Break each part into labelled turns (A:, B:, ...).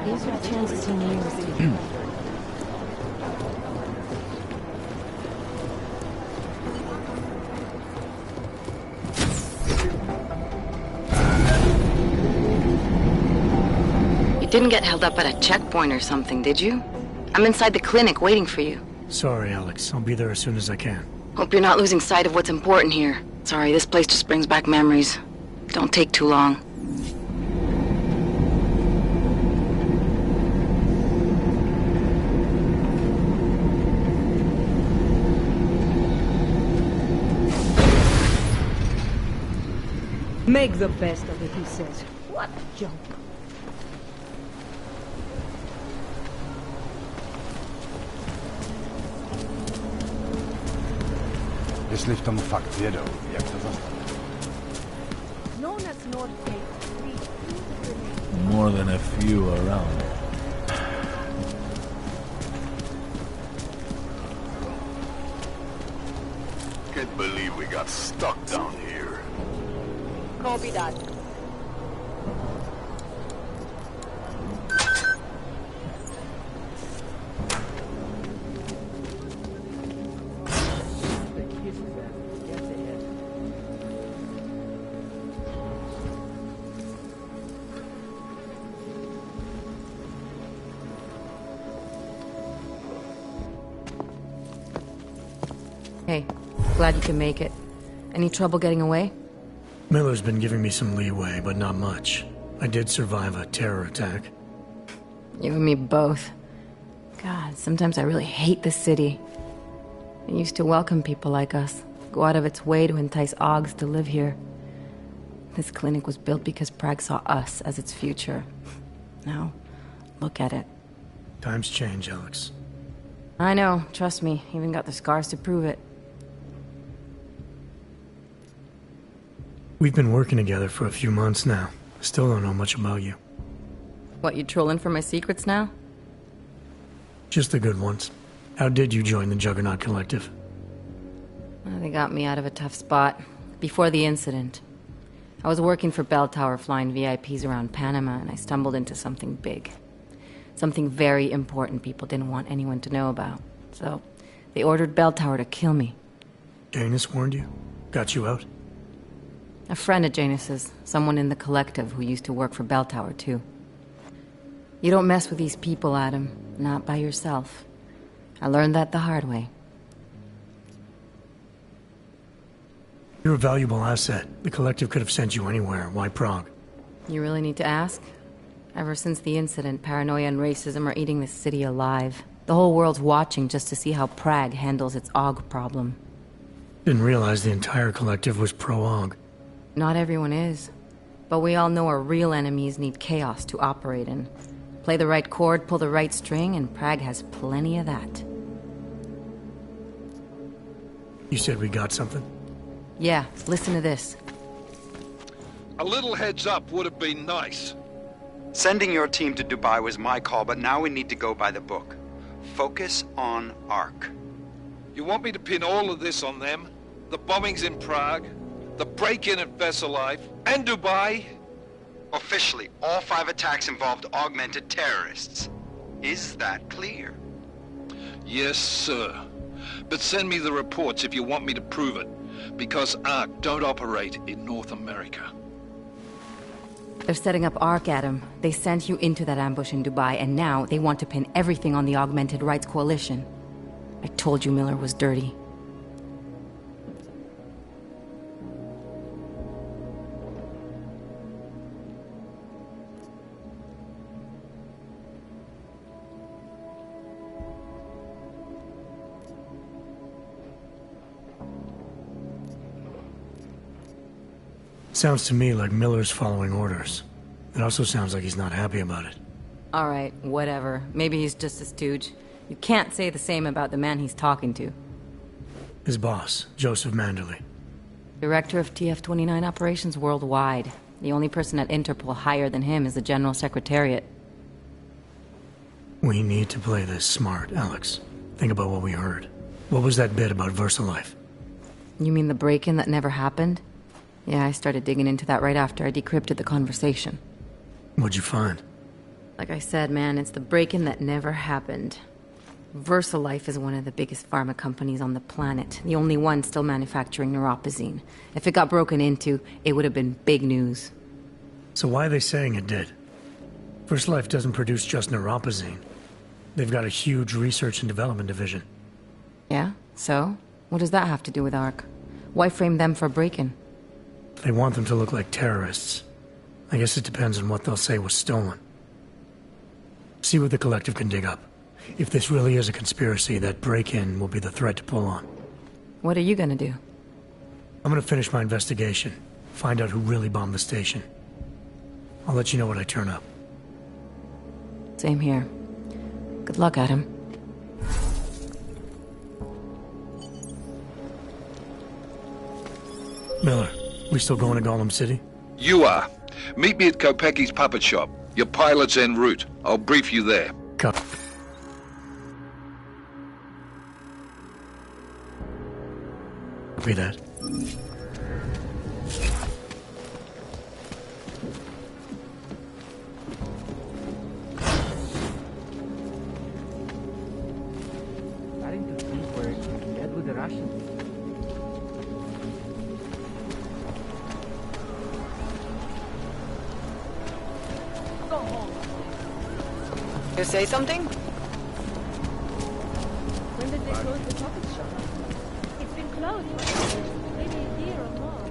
A: These are the chances to know.
B: You didn't get held up at a checkpoint or something, did you? I'm inside the clinic waiting for you.
C: Sorry, Alex. I'll be there as soon as I can.
B: Hope you're not losing sight of what's important here. Sorry, this place just brings back memories. Don't take too long.
D: Make the best of it, he says. What junk.
E: Jeśli w tom fakt wiedział, jak to zostać.
F: More than a few around.
E: Can't believe we got stuck down here.
D: Copy that.
B: Hey, glad you can make it. Any trouble getting away?
C: Miller's been giving me some leeway, but not much. I did survive a terror attack.
B: You and me both. God, sometimes I really hate this city. It used to welcome people like us, go out of its way to entice Augs to live here. This clinic was built because Prague saw us as its future. Now, look at it.
C: Times change, Alex.
B: I know, trust me, even got the scars to prove it.
C: We've been working together for a few months now. Still don't know much about you.
B: What, you trolling for my secrets now?
C: Just the good ones. How did you join the Juggernaut Collective?
B: Well, they got me out of a tough spot. Before the incident. I was working for Bell Tower flying VIPs around Panama, and I stumbled into something big. Something very important people didn't want anyone to know about. So, they ordered Bell Tower to kill me.
C: Janus warned you? Got you out?
B: A friend of Janus's, someone in the collective who used to work for Bell Tower, too. You don't mess with these people, Adam. Not by yourself. I learned that the hard way.
C: You're a valuable asset. The collective could have sent you anywhere. Why Prague?
B: You really need to ask? Ever since the incident, paranoia and racism are eating this city alive. The whole world's watching just to see how Prague handles its AUG problem.
C: Didn't realize the entire collective was pro-AUG.
B: Not everyone is. But we all know our real enemies need chaos to operate in. Play the right chord, pull the right string, and Prague has plenty of that.
C: You said we got something?
B: Yeah, listen to this.
G: A little heads up would have been nice.
H: Sending your team to Dubai was my call, but now we need to go by the book. Focus on ARC.
G: You want me to pin all of this on them? The bombings in Prague, the break-in at Vesellive, and Dubai?
H: Officially, all 5 attacks involved augmented terrorists. Is that clear?
G: Yes, sir. But send me the reports if you want me to prove it, because ARC don't operate in North America.
B: They're setting up ARC, Adam. They sent you into that ambush in Dubai, and now they want to pin everything on the Augmented Rights Coalition. I told you Miller was dirty.
C: Sounds to me like Miller's following orders. It also sounds like he's not happy about it.
B: All right, whatever. Maybe he's just a stooge. You can't say the same about the man he's talking to.
C: His boss, Joseph Manderley.
B: Director of TF-29 operations worldwide. The only person at Interpol higher than him is the General Secretariat.
C: We need to play this smart, Alex. Think about what we heard. What was that bit about VersaLife?
B: You mean the break-in that never happened? Yeah, I started digging into that right after I decrypted the conversation.
C: What'd you find?
B: Like I said, man, it's the break-in that never happened. VersaLife is one of the biggest pharma companies on the planet. The only one still manufacturing neuropozyne. If it got broken into, it would have been big news.
C: So why are they saying it did? First Life doesn't produce just neuropozyne. They've got a huge research and development division.
B: Yeah? So? What does that have to do with ARC? Why frame them for break-in?
C: They want them to look like terrorists. I guess it depends on what they'll say was stolen. See what the Collective can dig up. If this really is a conspiracy, that break-in will be the thread to pull on.
B: What are you gonna do?
C: I'm gonna finish my investigation. Find out who really bombed the station. I'll let you know when I turn up.
B: Same here. Good luck, Adam.
C: Miller, we still going to Gollum City?
G: You are. Meet me at Kopecki's puppet shop. Your pilot's en route. I'll brief you there.
C: Copy that.
I: Starting to think we're in bed with the Russians.
D: You say something?
A: When did they close the puppet shop? It's been closed for maybe a year or more.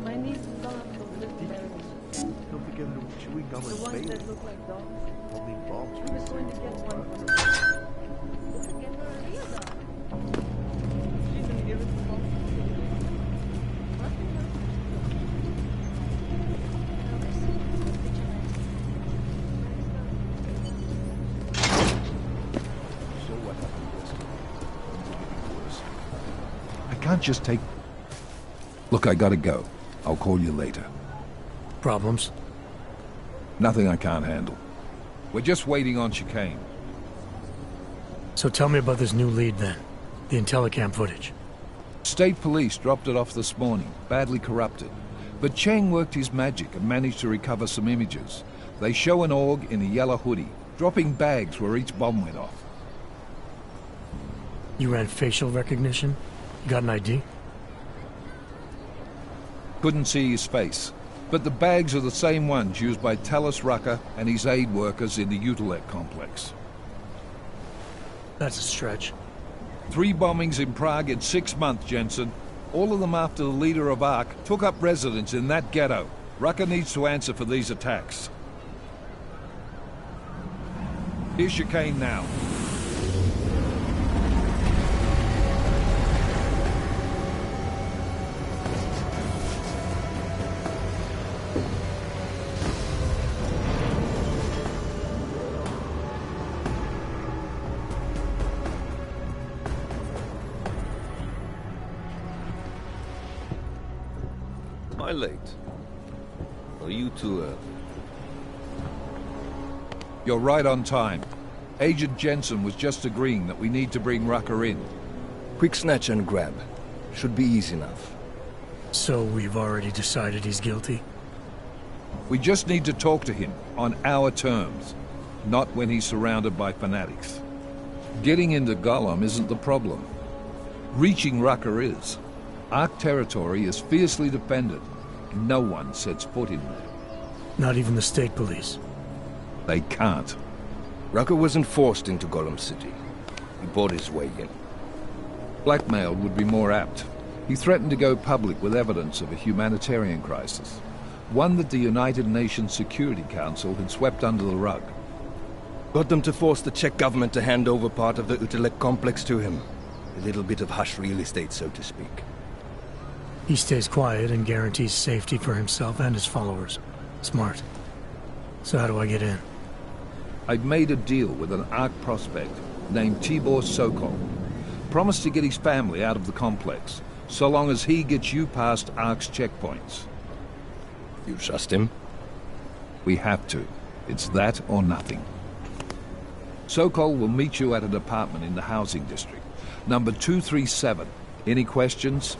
A: My niece and son have lived there.
J: Still together with chewing gum
A: The
J: and
A: ones
J: baby.
A: that look like dogs.
J: Only bombs.
A: We was going to get one from them. Let's get her a real dog. She's gonna give it to us.
J: So what happened yesterday? Things are getting worse. I can't just take...
K: Look, I gotta go. I'll call you later.
C: Problems?
K: Nothing I can't handle. We're just waiting on chicane.
C: So tell me about this new lead then. The Intellicam footage.
K: State police dropped it off this morning, badly corrupted. But Cheng worked his magic and managed to recover some images. They show an org in a yellow hoodie, dropping bags where each bomb went off.
C: You ran facial recognition? You got an ID?
K: Couldn't see his face. But the bags are the same ones used by Talos Rucker and his aid workers in the Utilec complex.
C: That's a stretch.
K: 3 bombings in Prague in 6 months, Jensen. All of them after the leader of ARC took up residence in that ghetto. Rucker needs to answer for these attacks. Here's chicane now.
L: Am I late? Are you too early?
K: You're right on time. Agent Jensen was just agreeing that we need to bring Rucker in.
L: Quick snatch and grab. Should be easy enough.
C: So we've already decided he's guilty?
K: We just need to talk to him on our terms, not when he's surrounded by fanatics. Getting into Gollum isn't the problem. Reaching Rucker is. ARC territory is fiercely defended. No one sets foot in there.
C: Not even the state police?
K: They can't.
L: Rucker wasn't forced into Gollum City. He bought his way in.
K: Blackmail would be more apt. He threatened to go public with evidence of a humanitarian crisis. One that the United Nations Security Council had swept under the rug.
L: Got them to force the Czech government to hand over part of the Utilec complex to him. A little bit of hush real estate, so to speak.
C: He stays quiet and guarantees safety for himself and his followers. Smart. So how do I get in?
K: I've made a deal with an ARC prospect named Tibor Sokol. Promised to get his family out of the complex, so long as he gets you past ARC's checkpoints.
L: You trust him?
K: We have to. It's that or nothing. Sokol will meet you at an apartment in the housing district. Number 237. Any questions?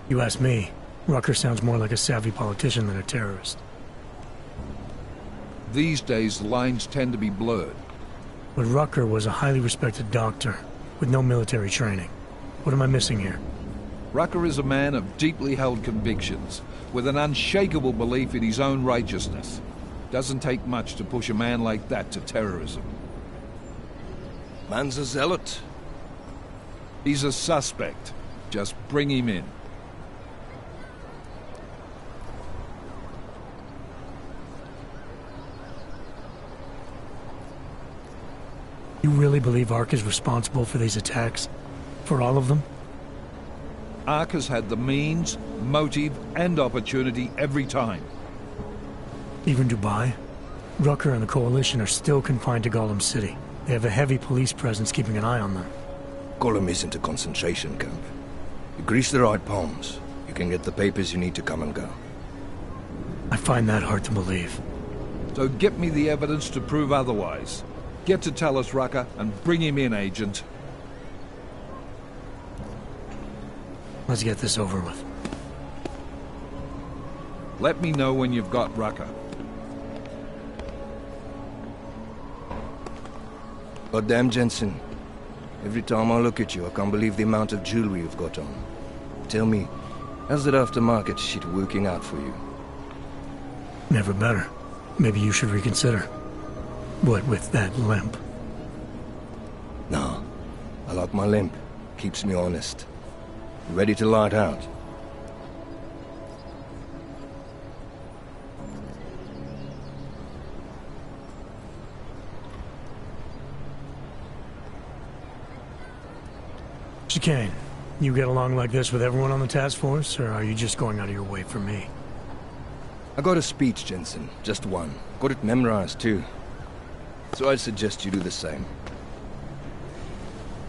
C: You ask me. Rucker sounds more like a savvy politician than a terrorist.
K: These days, lines tend to be blurred.
C: But Rucker was a highly respected doctor, with no military training. What am I missing here?
K: Rucker is a man of deeply held convictions, with an unshakable belief in his own righteousness. Doesn't take much to push a man like that to terrorism.
L: Man's a zealot.
K: He's a suspect. Just bring him in.
C: You really believe Ark is responsible for these attacks? For all of them?
K: Ark has had the means, motive, and opportunity every time.
C: Even Dubai? Rucker and the Coalition are still confined to Gollum City. They have a heavy police presence keeping an eye on them.
L: Gollum isn't a concentration camp. You grease the right palms, you can get the papers you need to come and go.
C: I find that hard to believe.
K: So get me the evidence to prove otherwise. Get to Talus Rucker and bring him in, Agent.
C: Let's get this over with.
K: Let me know when you've got Rucker.
L: Goddamn, Jensen. Every time I look at you, I can't believe the amount of jewelry you've got on. Tell me, how's that aftermarket shit working out for you?
C: Never better. Maybe you should reconsider. What with that limp?
L: No. I like my limp. Keeps me honest. Ready to light out.
C: Chicane, you get along like this with everyone on the task force, or are you just going out of your way for me?
L: I got a speech, Jensen. Just one. Got it memorized, too. So I'd suggest you do the same.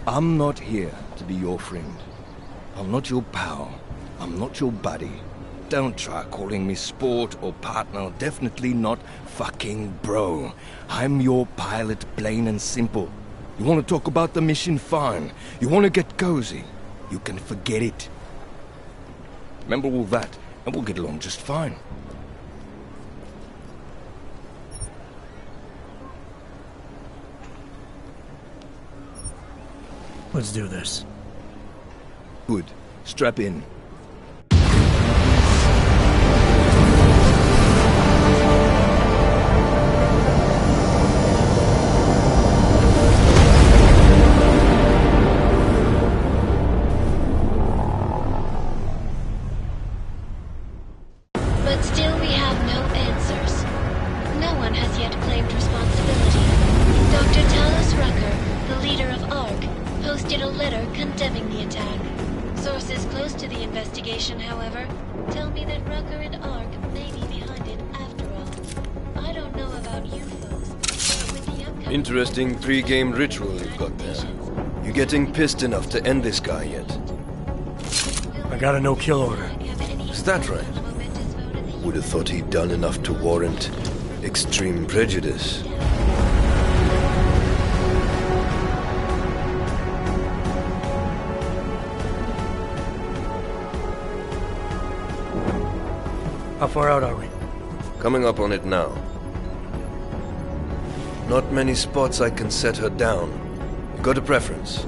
L: I'm not here to be your friend. I'm not your pal. I'm not your buddy. Don't try calling me sport or partner. Definitely not fucking bro. I'm your pilot, plain and simple. You want to talk about the mission? Fine. You want to get cozy? You can forget it. Remember all that, and we'll get along just fine.
C: Let's do this.
L: Good. Strap in.
M: But still we have no answers. No one has yet claimed responsibility. Dr. Talus Rucker, the leader of ARC, posted a letter condemning the attack. Sources close to the investigation, however, tell me that Rucker and ARC may be behind it after all. I don't know about you folks, but with the upcoming...
L: Interesting pre-game ritual you've got there. You getting pissed enough to end this guy yet?
C: I got a no-kill order.
L: Is that right? Would have thought he'd done enough to warrant extreme prejudice.
C: How far out are we?
L: Coming up on it now. Not many spots I can set her down. You got a preference?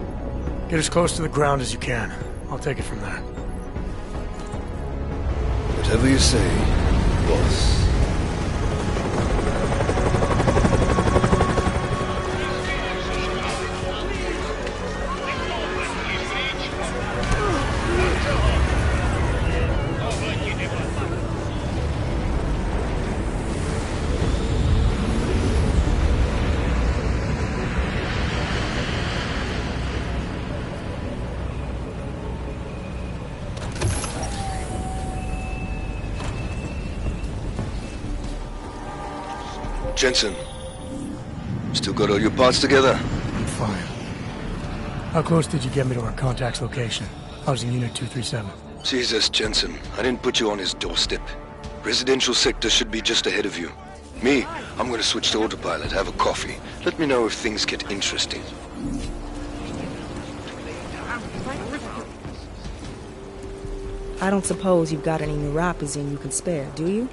C: Get as close to the ground as you can. I'll take it from there.
L: Whatever you say, boss. Jensen, still got all your parts together?
C: I'm fine. How close did you get me to our contact's location? I was in Unit 237.
L: Jesus, Jensen, I didn't put you on his doorstep. Residential sector should be just ahead of you. Me, I'm gonna switch to autopilot, have a coffee. Let me know if things get interesting.
N: I don't suppose you've got any neuropathy you can spare, do you?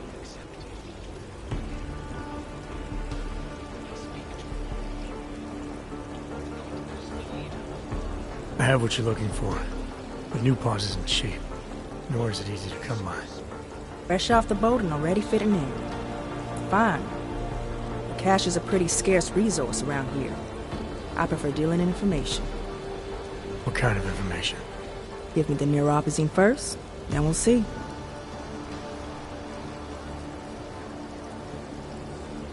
C: I have what you're looking for, but new pause isn't cheap, nor is it easy to come by.
N: Fresh off the boat and already fitting in. Fine. Cash is a pretty scarce resource around here. I prefer dealing in information.
C: What kind of information?
N: Give me the neuropathy first, then we'll see.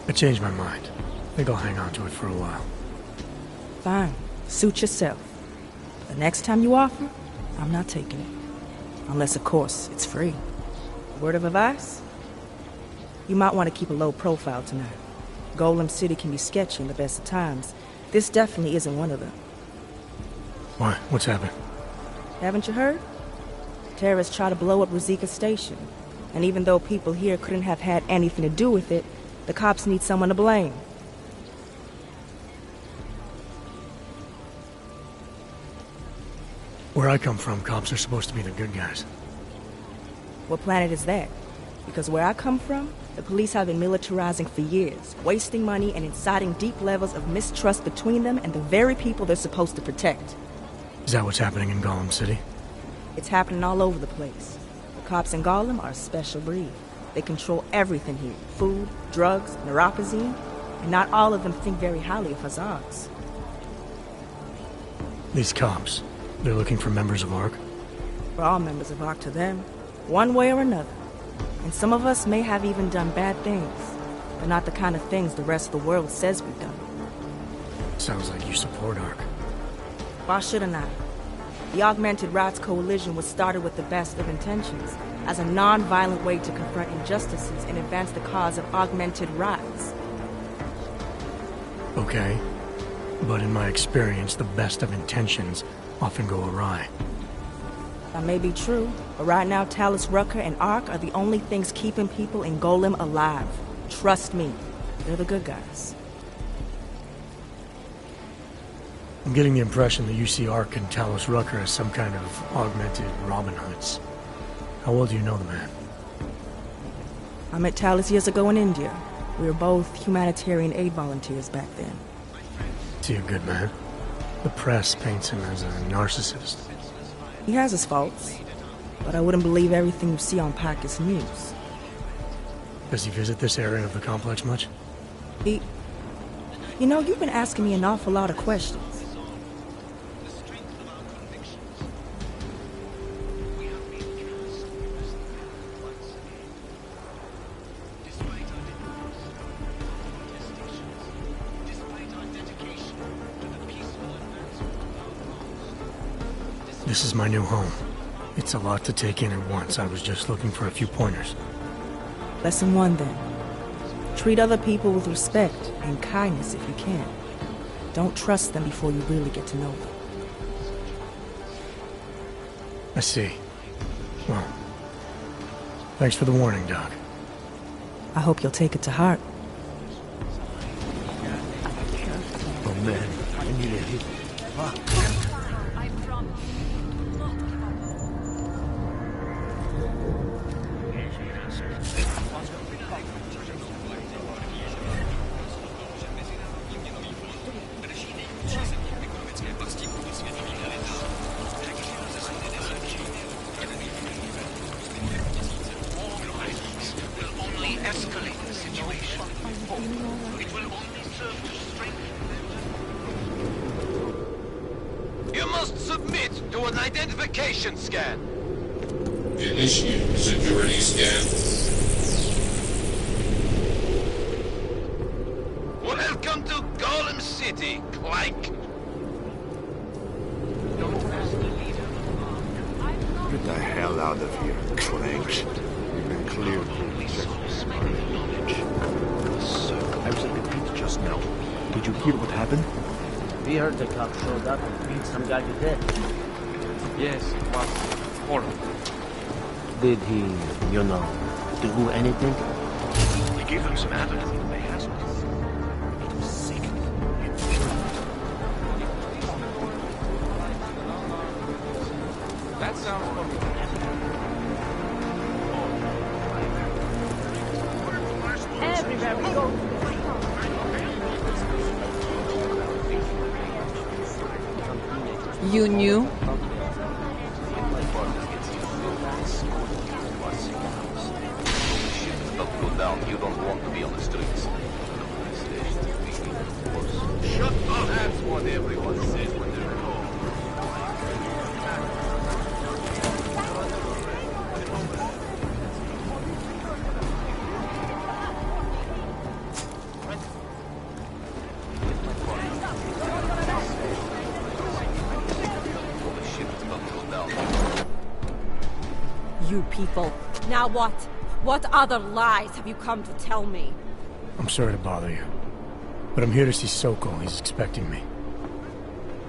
C: I changed my mind. I think I'll hang on to it for a while.
N: Fine. Suit yourself. The next time you offer, I'm not taking it. Unless, of course, it's free. Word of advice? You might want to keep a low profile tonight. Golem City can be sketchy in the best of times. This definitely isn't one of them.
C: Why? What's happened?
N: Haven't you heard? Terrorists try to blow up Ruzika Station. And even though people here couldn't have had anything to do with it, the cops need someone to blame.
C: Where I come from, cops are supposed to be the good guys.
N: What planet is that? Because where I come from, the police have been militarizing for years, wasting money and inciting deep levels of mistrust between them and the very people they're supposed to protect.
C: Is that what's happening in Golem City?
N: It's happening all over the place. The cops in Golem are a special breed. They control everything here. Food, drugs, neuropathy, and not all of them think very highly of Hazards.
C: These cops, they're looking for members of ARC?
N: We're all members of ARC to them, one way or another. And some of us may have even done bad things, but not the kind of things the rest of the world says we've done.
C: Sounds like you support ARC.
N: Why shouldn't I? The Augmented Rights Coalition was started with the best of intentions, as a non-violent way to confront injustices and advance the cause of augmented rights.
C: Okay, but in my experience, the best of intentions often go awry.
N: That may be true, but right now Talus Rucker and ARC are the only things keeping people in Golem alive. Trust me, they're the good guys.
C: I'm getting the impression that you see ARC and Talos Rucker as some kind of augmented Robin Hoods. How well do you know the man?
N: I met Talus years ago in India. We were both humanitarian aid volunteers back then.
C: Is he a good man? The press paints him as a narcissist.
N: He has his faults, but I wouldn't believe everything you see on Pacus News.
C: Does he visit this area of the complex much?
N: You know, you've been asking me an awful lot of questions.
C: This is my new home. It's a lot to take in at once. I was just looking for a few pointers.
N: Lesson 1, then. Treat other people with respect and kindness if you can. Don't trust them before you really get to know them.
C: I see. Well, thanks for the warning, Doc.
N: I hope you'll take it to heart.
L: Oh man, I need a hit.
E: You must submit to an identification scan.
O: Initiate security scan.
E: Welcome to Golem City, Clank.
J: Get the hell out of here, Clank. You've been cleared for
I: I was at the pit just now. Did you hear what happened? We heard the cop showed up and beat some guy to death.
P: Yes, it was horrible.
I: Did he, do anything?
P: We gave them some antidote. They had some. It was sick. That sounds familiar.
A: Everywhere we go,
Q: You knew?
P: You don't want to be on the streets.
E: Shut up! That's what everyone says when they're wrong.
R: You people. Now what? What other lies have you come to tell me?
C: I'm sorry to bother you, but I'm here to see Sokol. He's expecting me.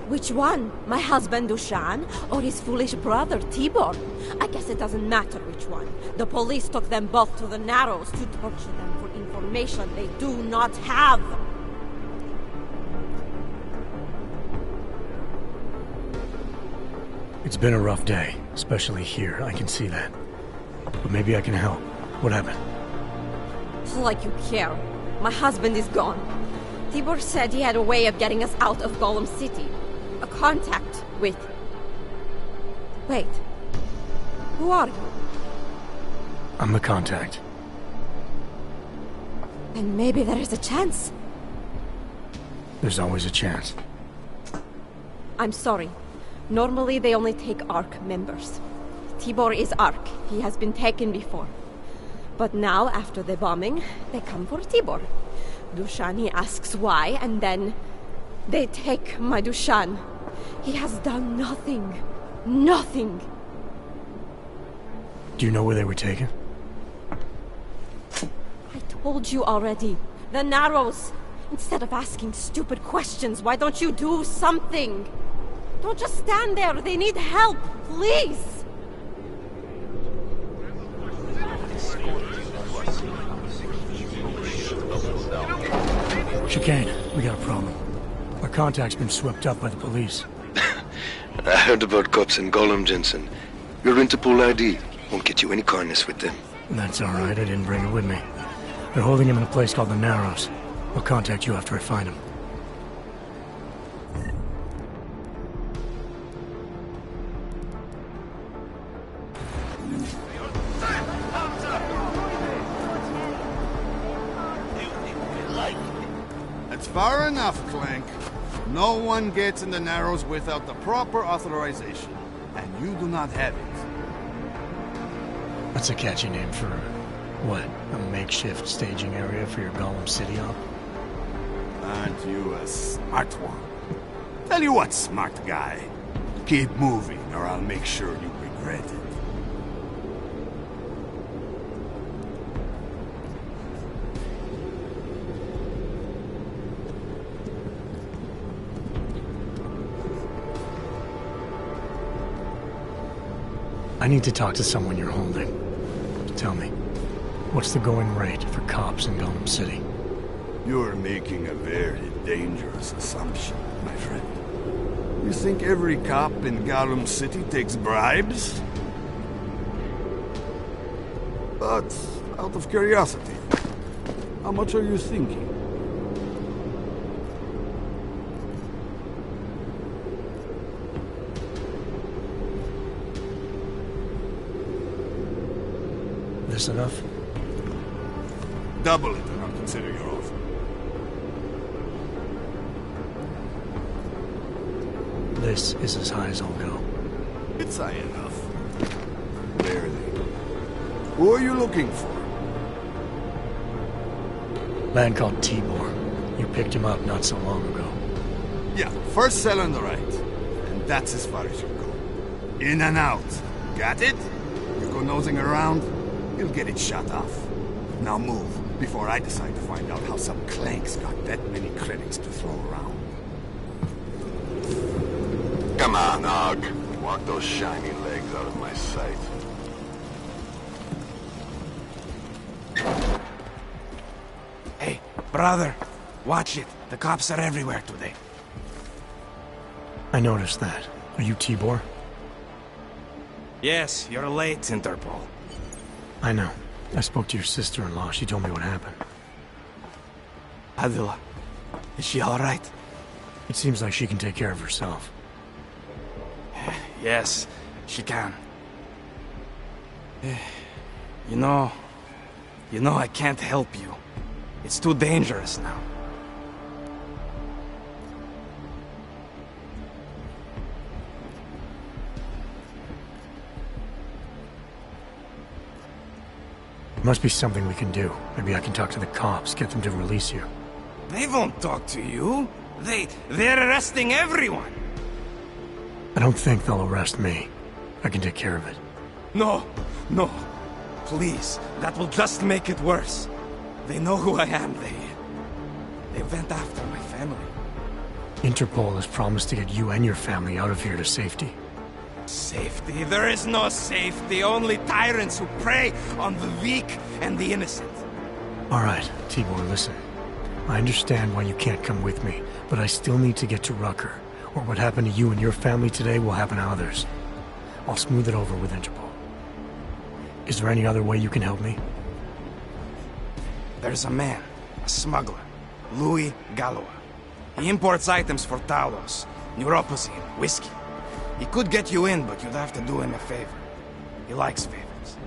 R: Which one? My husband Dushan or his foolish brother Tibor? I guess it doesn't matter which one. The police took them both to the Narrows to torture them for information they do not have.
C: It's been a rough day, especially here. I can see that. But maybe I can help. What happened?
R: Like you care. My husband is gone. Tibor said he had a way of getting us out of Golem City. A contact with... Wait. Who are you?
C: I'm the contact.
R: And maybe there is a chance.
C: There's always a chance.
R: I'm sorry. Normally they only take ARC members. Tibor is ARC. He has been taken before. But now, after the bombing, they come for Tibor. Dushan, he asks why, and then they take my Dushan. He has done nothing. Nothing.
C: Do you know where they were taken?
R: I told you already. The Narrows. Instead of asking stupid questions, why don't you do something? Don't just stand there. They need help. Please.
C: Chicane, we got a problem. Our contact's been swept up by the police.
L: I heard about cops in Golem, Jensen. Your Interpol ID won't get you any kindness with them.
C: That's all right. I didn't bring it with me. They're holding him in a place called the Narrows. I'll contact you after I find him.
S: That's far enough, Clank. No one gets in the Narrows without the proper authorization, and you do not have it.
C: That's a catchy name for, what, a makeshift staging area for your Golem City op?
S: Aren't you a smart one? Tell you what, smart guy. Keep moving, or I'll make sure you regret it.
C: I need to talk to someone you're holding. Tell me, what's the going rate for cops in Golem City?
S: You're making a very dangerous assumption, my friend. You think every cop in Golem City takes bribes? But, out of curiosity, how much are you thinking?
C: This enough?
S: Double it and I'll consider your offer.
C: This is as high as I'll go.
S: It's high enough. Barely. Who are you looking for?
C: Man called Tibor. You picked him up not so long ago.
S: Yeah, first cell on the right. And that's as far as you go. In and out. Got it? You go nosing around, you'll get it shut off. Now move, before I decide to find out how some Clank's got that many credits to throw around.
E: Come on, Og. Walk those shiny legs out of my sight.
I: Hey, brother, watch it. The cops are everywhere today.
C: I noticed that. Are you Tibor?
I: Yes, you're late, Interpol.
C: I know. I spoke to your sister-in-law. She told me what happened.
Q: Adela, is she all right?
C: It seems like she can take care of herself.
Q: Yes, she can. You know, I can't help you. It's too dangerous now.
C: Must be something we can do. Maybe I can talk to the cops, get them to release you.
Q: They won't talk to you. They're arresting everyone.
C: I don't think they'll arrest me. I can take care of it.
Q: No. Please, that will just make it worse. They know who I am. They went after my family.
C: Interpol has promised to get you and your family out of here to safety.
Q: Safety? There is no safety. Only tyrants who prey on the weak and the innocent.
C: All right, Tibor, listen. I understand why you can't come with me, but I still need to get to Rucker, or what happened to you and your family today will happen to others. I'll smooth it over with Interpol. Is there any other way you can help me?
Q: There's a man, a smuggler, Louis Galois. He imports items for Talos, neuropozyne, whiskey. He could get you in, but you'd have to do him a favor. He likes favors.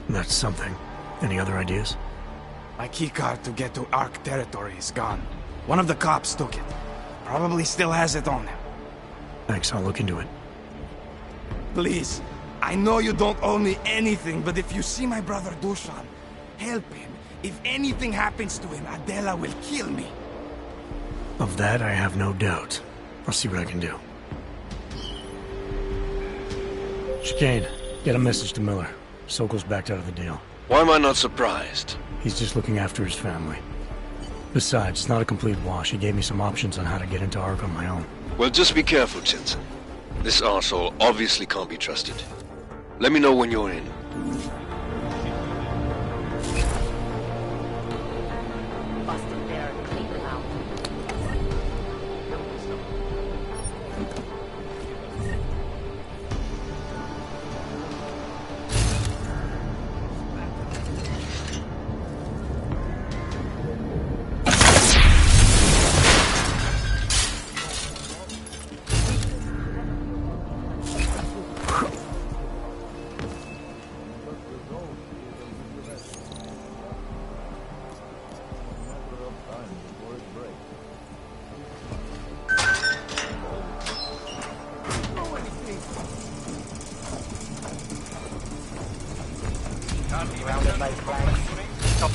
C: That's something. Any other ideas?
Q: My keycard to get to Ark territory is gone. One of the cops took it. Probably still has it on him.
C: Thanks, I'll look into it.
Q: Please, I know you don't owe me anything, but if you see my brother Dusan, help him. If anything happens to him, Adela will kill me.
C: Of that, I have no doubt. I'll see what I can do. Chicane, get a message to Miller. Sokol's backed out of the deal.
E: Why am I not surprised?
C: He's just looking after his family. Besides, it's not a complete wash. He gave me some options on how to get into Ark on my own.
E: Well, just be careful, Jensen. This arsehole obviously can't be trusted. Let me know when you're in.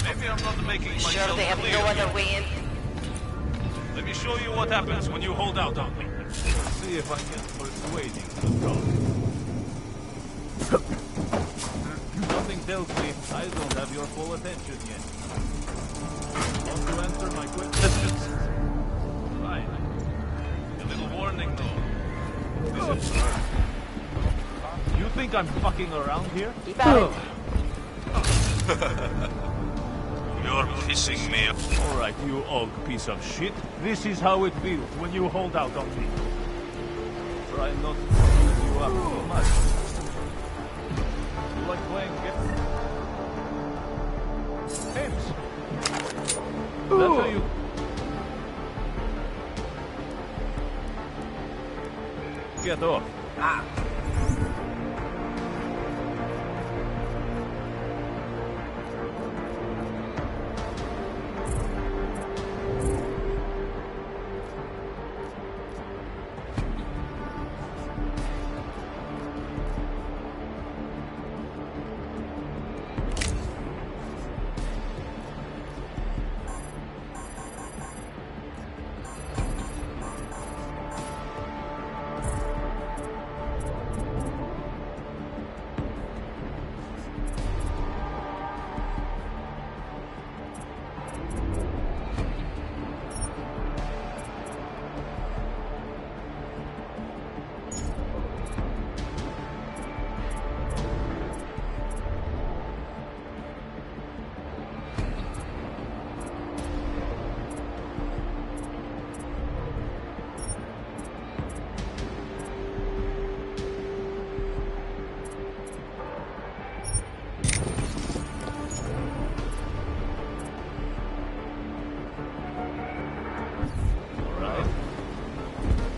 T: Maybe I'm not making myself clear.
D: Sure they have no other way in?
T: Let me show you what happens when you hold out on me. See if I can persuade you to go. Something tells me I don't have your full attention yet. Want to answer my questions? Fine. A little warning though. This is hard. You think I'm fucking around here?
D: Keep at it.
T: You're pissing me off. Alright, you og piece of shit. This is how it feels when you hold out on me. Try not to fuck you up too much. You like playing games? That's how you... Get off.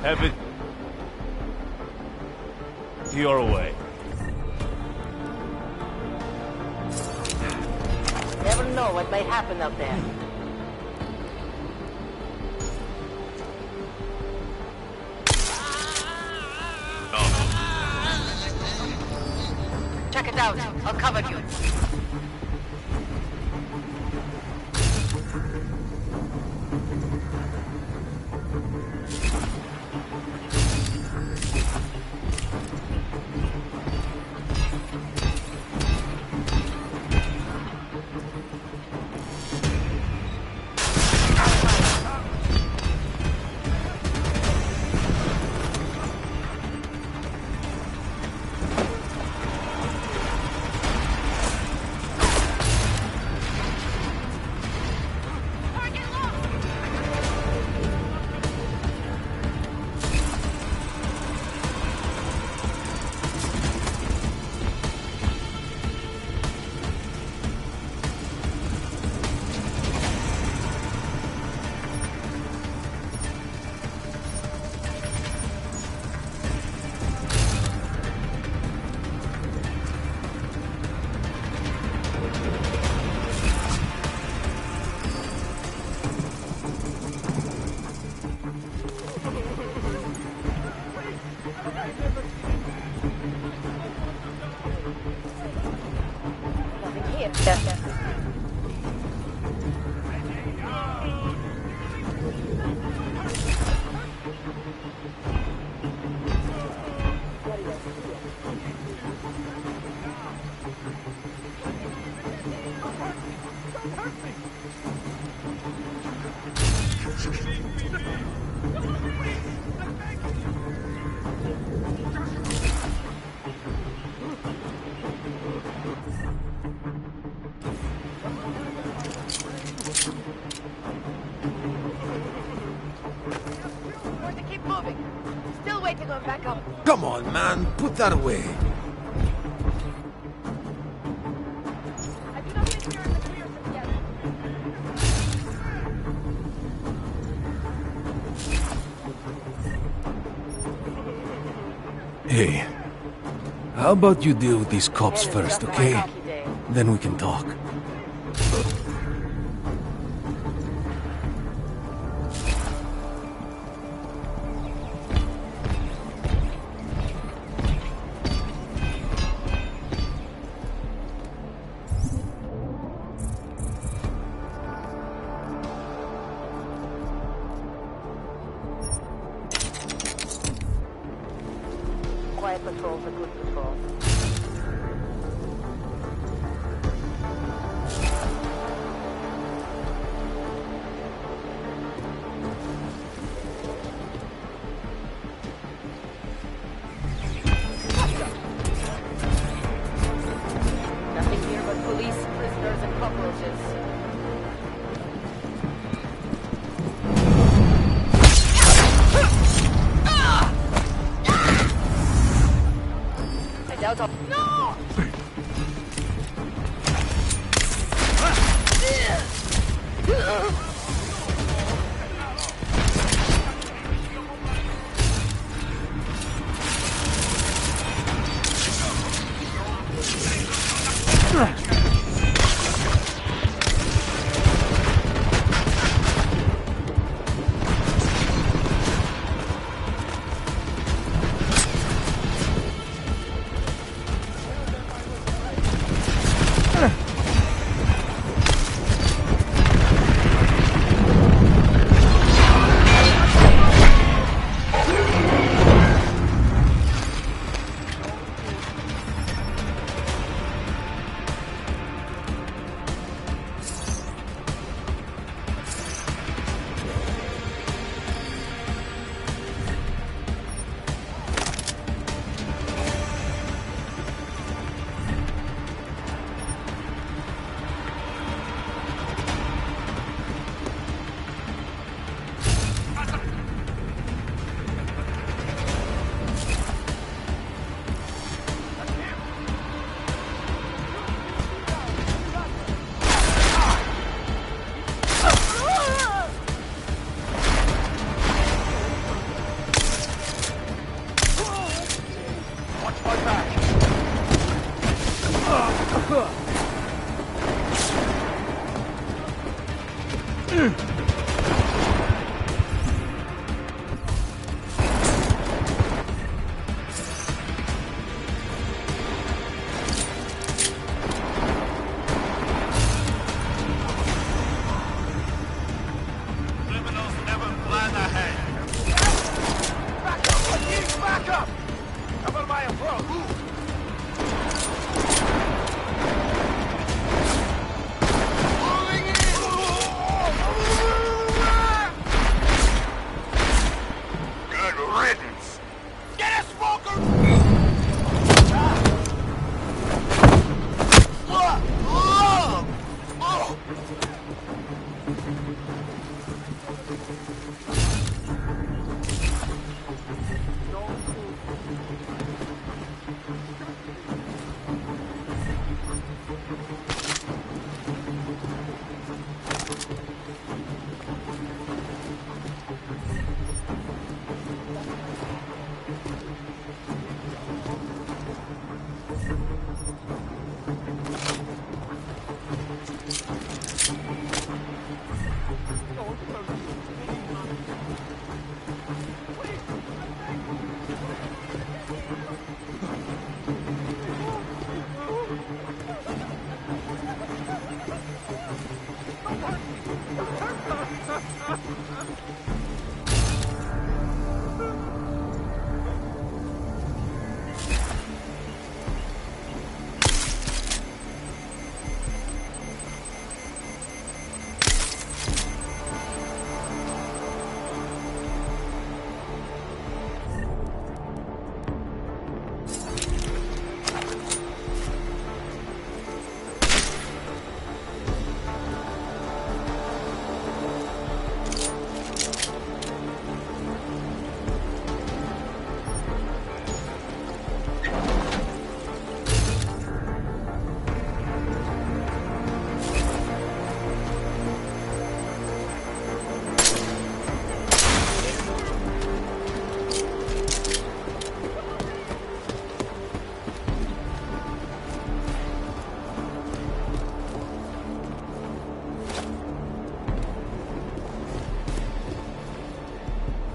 T: Have it your way.
D: Never know what may happen up there. Check it out. I'll cover you.
I: Come on, man. Put that away. Hey, how about you deal with these cops first, okay? Then we can talk.
D: Quiet patrol's a good patrol. Nothing here but police, prisoners, and cockroaches. I doubt I'll... No!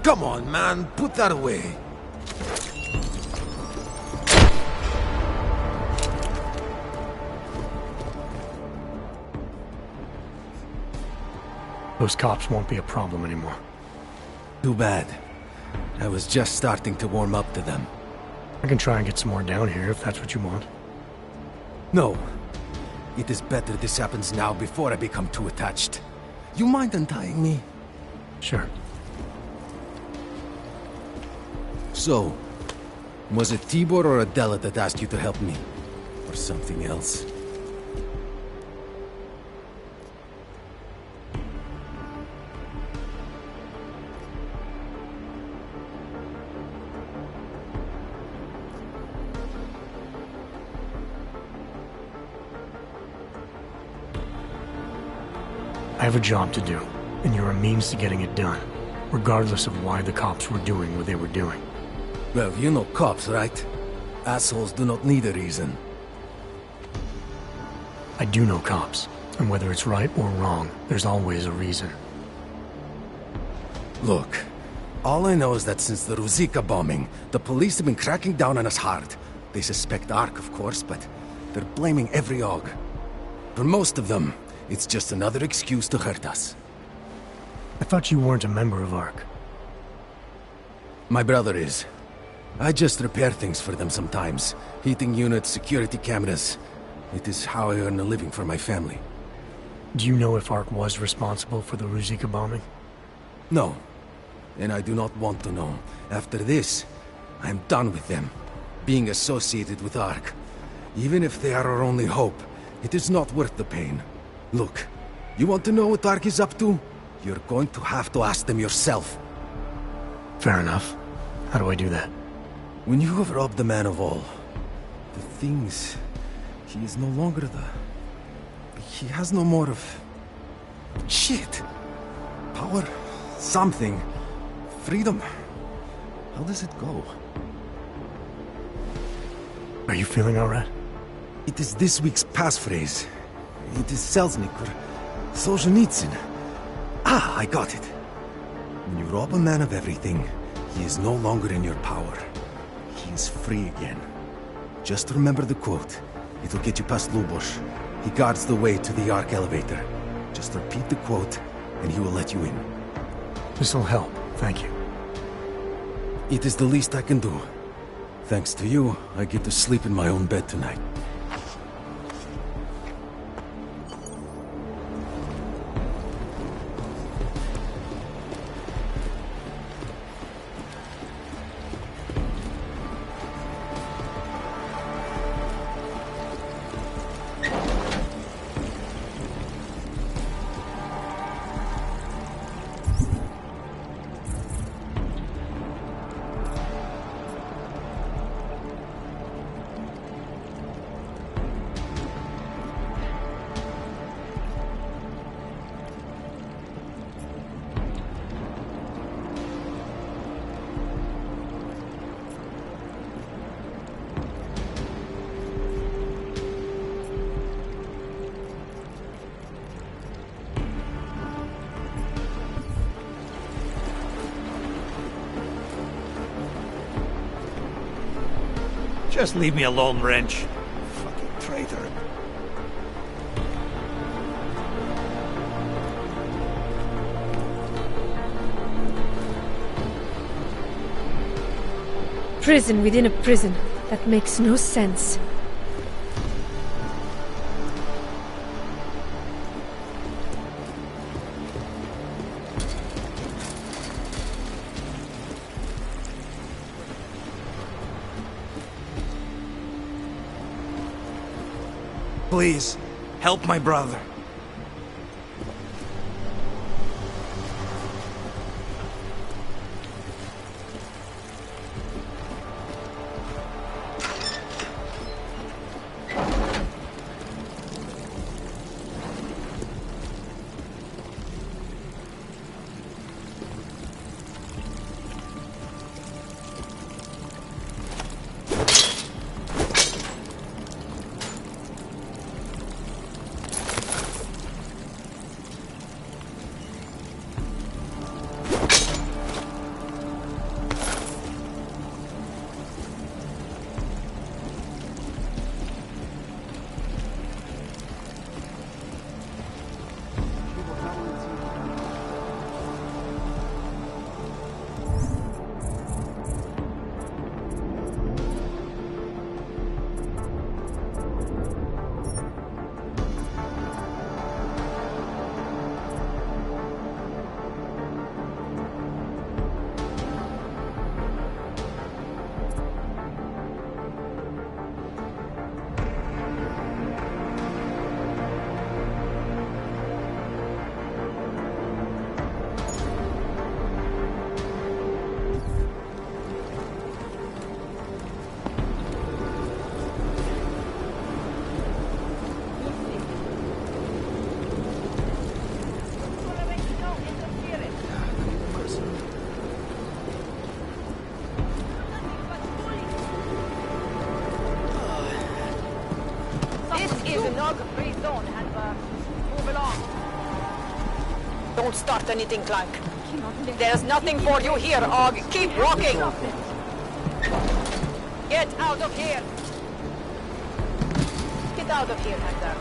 U: Come on, man. Put that away.
C: Those cops won't be a problem anymore.
U: Too bad. I was just starting to warm up to them.
C: I can try and get some more down here if that's what you want.
U: No. It is better this happens now before I become too attached. You mind untying me?
C: Sure.
U: So, was it Tibor or Adela that asked you to help me? Or something else?
C: I have a job to do, and you're a means to getting it done, regardless of why the cops were doing what they were doing.
U: Well, you know cops, right? Assholes do not need a reason.
C: I do know cops, and whether it's right or wrong, there's always a reason.
U: Look, all I know is that since the Ruzicka bombing, the police have been cracking down on us hard. They suspect Ark, of course, but they're blaming every AUG. For most of them, it's just another excuse to hurt us.
C: I thought you weren't a member of ARC.
U: My brother is. I just repair things for them sometimes. Heating units, security cameras. It is how I earn a living for my family.
C: Do you know if ARC was responsible for the Ruzicka bombing?
U: No. And I do not want to know. After this, I'm done with them. Being associated with ARC. Even if they are our only hope, it is not worth the pain. Look, you want to know what ARC is up to? You're going to have to ask them yourself.
C: Fair enough. How do I do that?
U: When you have robbed the man of all, the things... He is no longer the... He has no more of... Shit! Power? Something. Freedom. How does it go?
C: Are you feeling alright?
U: It is this week's passphrase. It is Selznick or Solzhenitsyn. Ah, I got it. When you rob a man of everything, he is no longer in your power. He is free again. Just remember the quote. It'll get you past Lubosh. He guards the way to the Ark elevator. Just repeat the quote, and he will let you in.
C: This'll help, thank you.
U: It is the least I can do. Thanks to you, I get to sleep in my own bed tonight.
I: Just leave me alone, wrench. Fucking traitor.
A: Prison within a prison. That makes no sense.
Q: Please, help my brother.
D: Free zone, Handler. Move along.
F: Don't start anything, Clank. There's nothing for you here, Og. Keep walking. Get out of here. Get out of here, Handler.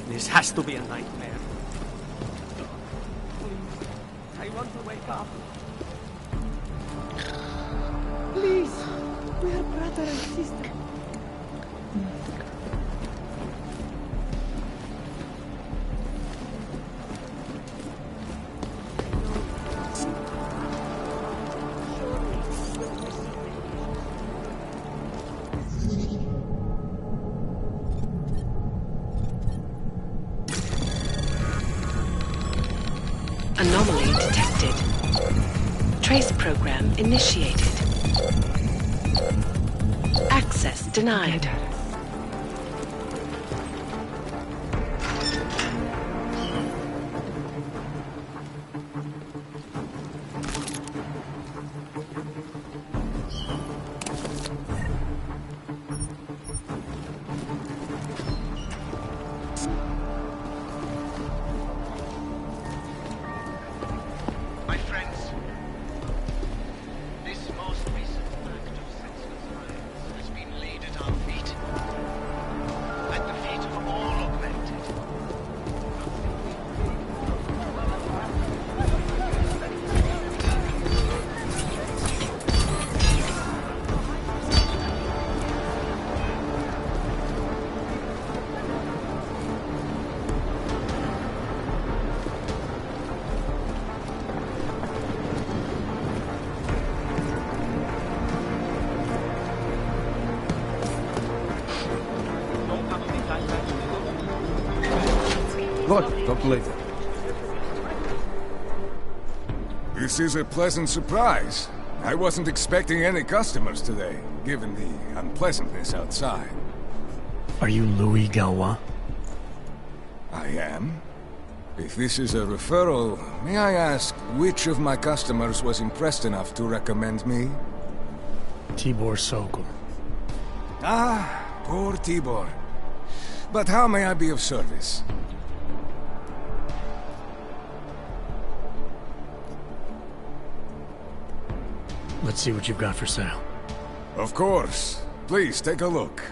I: This has to be a nightmare. Please, I want to wake up. Please, we are brother and sister.
V: Anomaly detected. Trace program initiated. Access denied.
K: Good. Talk later.
W: This is a pleasant surprise. I wasn't expecting any customers today, given the unpleasantness outside.
C: Are you Louis Galwa?
W: I am. If this is a referral, may I ask which of my customers was impressed enough to recommend me?
C: Tibor Sokol.
W: Ah, poor Tibor. But how may I be of service?
C: Let's see what you've got for sale.
W: Of course. Please take a look.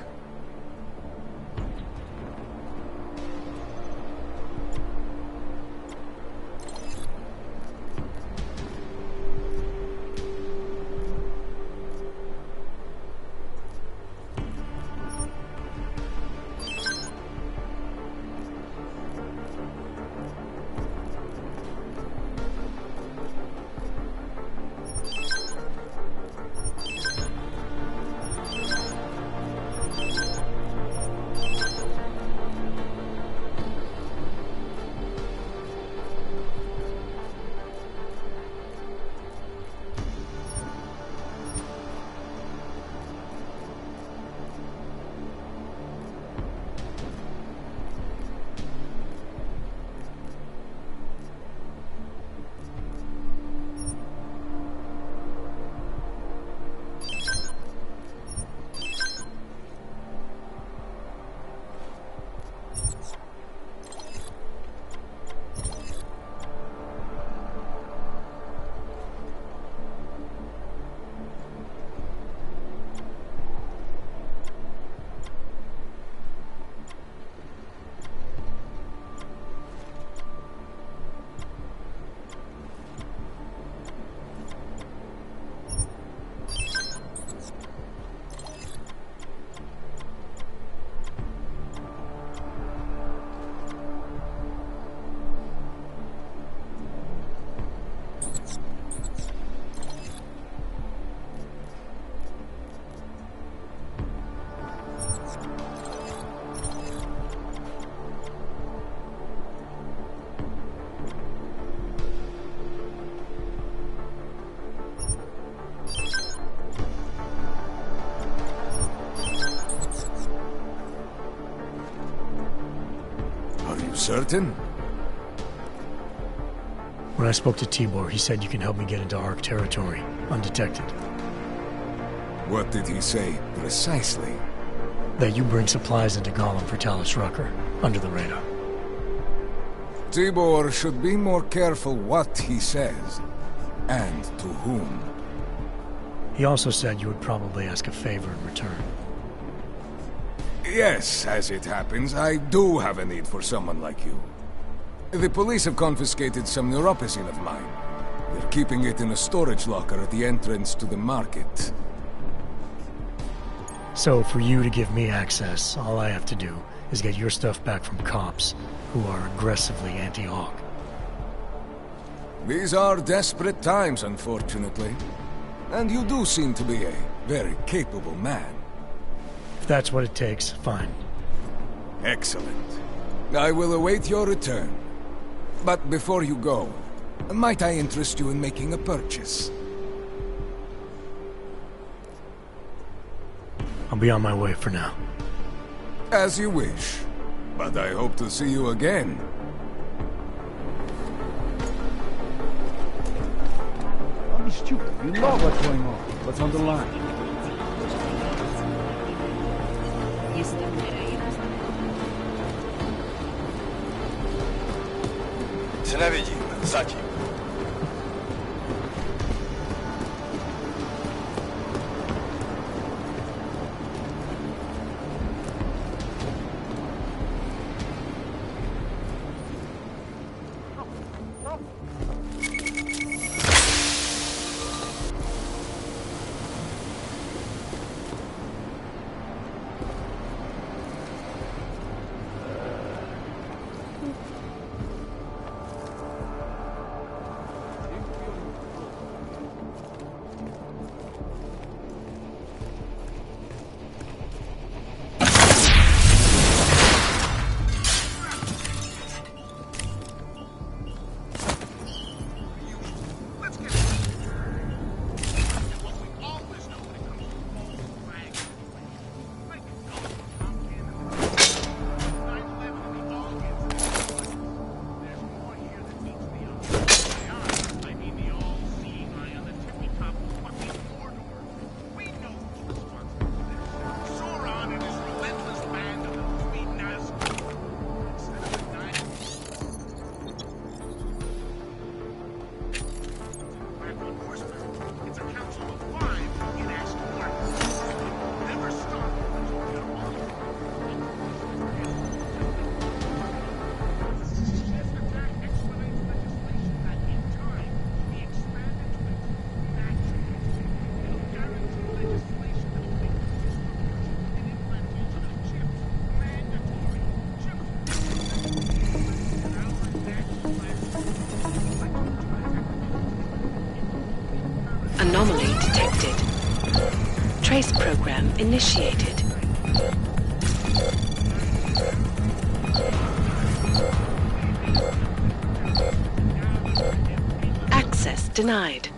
W: You certain?
C: When I spoke to Tibor, he said you can help me get into Ark territory, undetected.
W: What did he say, precisely?
C: That you bring supplies into Gollum for Talus Rucker, under the radar.
W: Tibor should be more careful what he says, and to whom.
C: He also said you would probably ask a favor in return.
W: Yes, as it happens, I do have a need for someone like you. The police have confiscated some neuropazine of mine. They're keeping it in a storage locker at the entrance to the market.
C: So, for you to give me access, all I have to do is get your stuff back from cops who are aggressively anti-Hawk.
W: These are desperate times, unfortunately. And you do seem to be a very capable man.
C: If that's what it takes, fine.
W: Excellent. I will await your return. But before you go, might I interest you in making a purchase?
C: I'll be on my way for now.
W: As you wish. But I hope to see you again.
J: Don't be stupid. You know what's going on. What's on the line?
S: Ненавидим, сзади.
V: Anomaly detected. Trace program initiated. Access denied.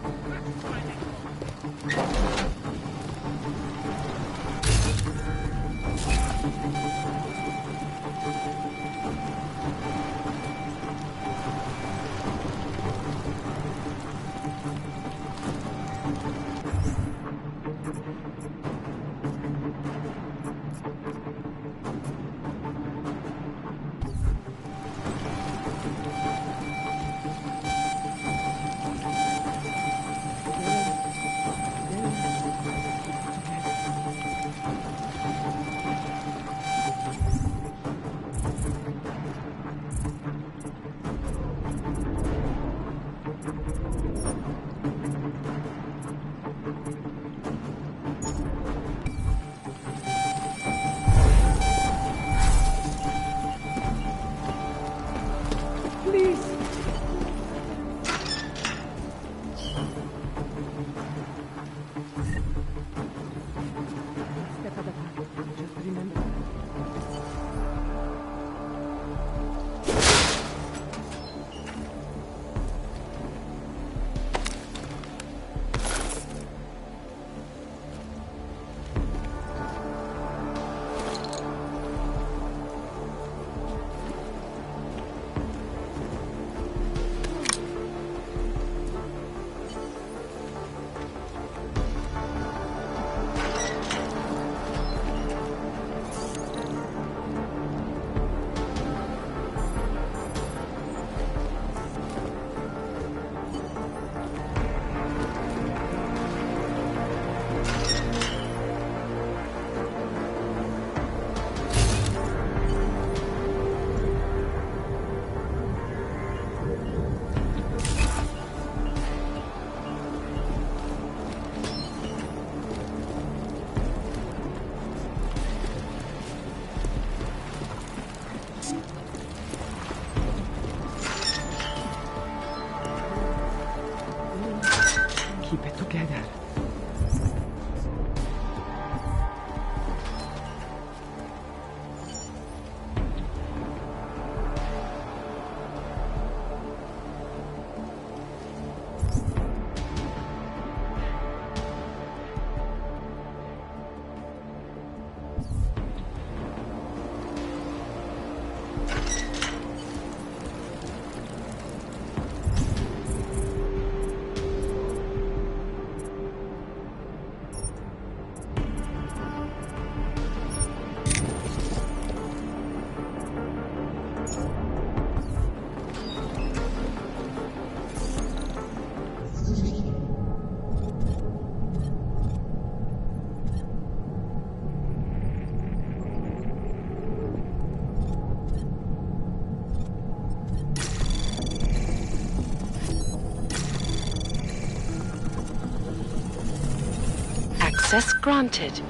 V: Access granted.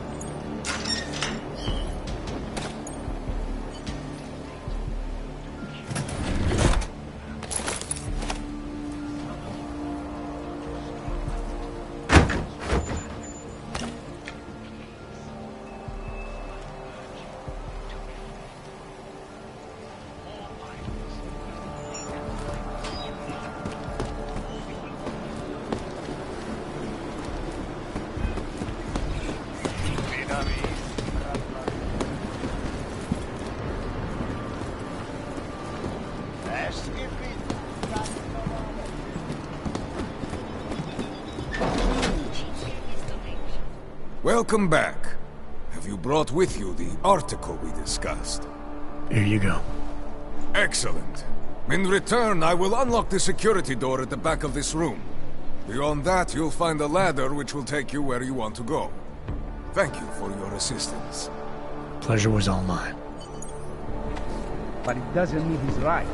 W: Welcome back. Have you brought with you the article we discussed?
C: Here you go.
W: Excellent. In return, I will unlock the security door at the back of this room. Beyond that, you'll find a ladder which will take you where you want to go. Thank you for your assistance.
C: Pleasure was all mine.
B: But it doesn't mean he's right.